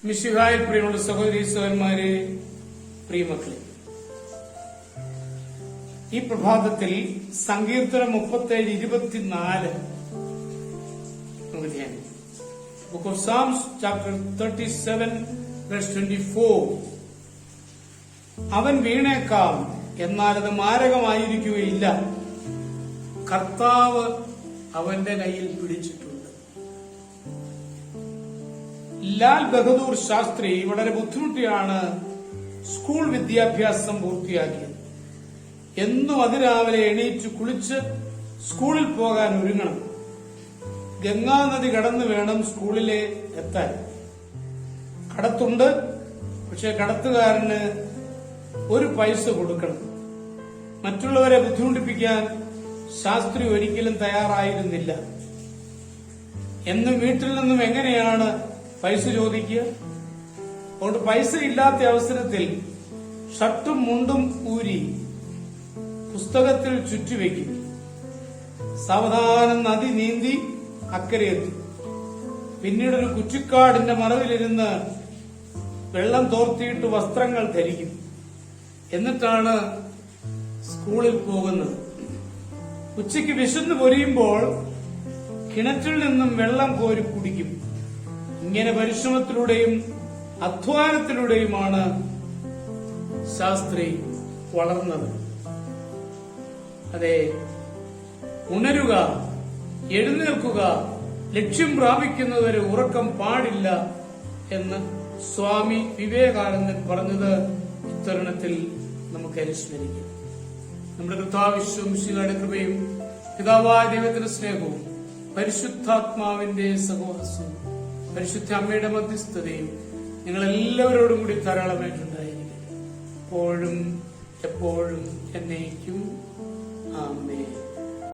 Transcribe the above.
മിശിഹായിൽ പ്രിയമുള്ള സഹോദരീ സഹോദരന്മാരെ, പ്രിയമക്കളെ, ഈ പ്രഭാതത്തിൽ സങ്കീർത്തനം 37:24 നമുക്ക് ധ്യാനിക്കാം. Book of psalms chapter 37 verse 24. അവൻ വീണേക്കാം, എന്നാൽ അത് മാരകമായിരിക്കുകയില്ല. കർത്താവ് അവന്റെ കയ്യിൽ പിടിച്ചിട്ടുണ്ട്. ലാൽ ബഹദൂർ ശാസ്ത്രി വളരെ ബുദ്ധിമുട്ടിയാണ് സ്കൂൾ വിദ്യാഭ്യാസം പൂർത്തിയാക്കിയത്. എന്നും അതിരാവിലെ എണീറ്റ് കുളിച്ച് സ്കൂളിൽ പോകാൻ ഒരുങ്ങണം. ഗംഗാനദി കടന്നു വേണം സ്കൂളിലെ എത്താൻ. കടത്തുണ്ട്, പക്ഷെ കടത്തുകാരന് ഒരു പൈസ കൊടുക്കണം. മറ്റുള്ളവരെ ബുദ്ധിമുട്ടിപ്പിക്കാൻ ശാസ്ത്രി ഒരിക്കലും തയ്യാറായിരുന്നില്ല. എന്നും വീട്ടിൽ നിന്നും എങ്ങനെയാണ് പൈസ ചോദിക്കുക? അതുകൊണ്ട് പൈസ ഇല്ലാത്ത അവസരത്തിൽ ഷർട്ടും മുണ്ടും ഊരി പുസ്തകത്തിൽ ചുറ്റിവെക്കും. സാവധാനം നദി നീന്തി അക്കരയെത്തും. പിന്നീടൊരു കുറ്റിക്കാടിന്റെ മറവിലിരുന്ന് വെള്ളം തോർത്തിയിട്ട് വസ്ത്രങ്ങൾ ധരിക്കും. എന്നിട്ടാണ് സ്കൂളിൽ പോകുന്നത്. ഉച്ചയ്ക്ക് വിശന്ന് പൊരിയുമ്പോൾ കിണറ്റിൽ നിന്നും വെള്ളം കോരി കുടിക്കും. ഇങ്ങനെ പരിശ്രമത്തിലൂടെയും അധ്വാനത്തിലൂടെയുമാണ് ശാസ്ത്രി വളർന്നത്. അതെ, ഉണരുക, എഴുന്നേൽക്കുക, ലക്ഷ്യം പ്രാപിക്കുന്നതുവരെ ഉറക്കം പാടില്ല എന്ന് സ്വാമി വിവേകാനന്ദൻ പറഞ്ഞത് ഇത്തരുണത്തിൽ നമുക്ക് അനുസ്മരിക്കാം. നമ്മുടെ കർത്താവിശ്വമിശിഹായുടെ കൃപയും പിതാവായ ദൈവത്തിന്റെ സ്നേഹവും പരിശുദ്ധാത്മാവിന്റെ സഹവാസവും പരിശുദ്ധ അമ്മയുടെ മധ്യസ്ഥതയും നിങ്ങളെല്ലാവരോടും കൂടി ധാരാളമായിട്ടുണ്ടായിരിക്കും, എപ്പോഴും എപ്പോഴും എന്നേക്കും. ആമേൻ.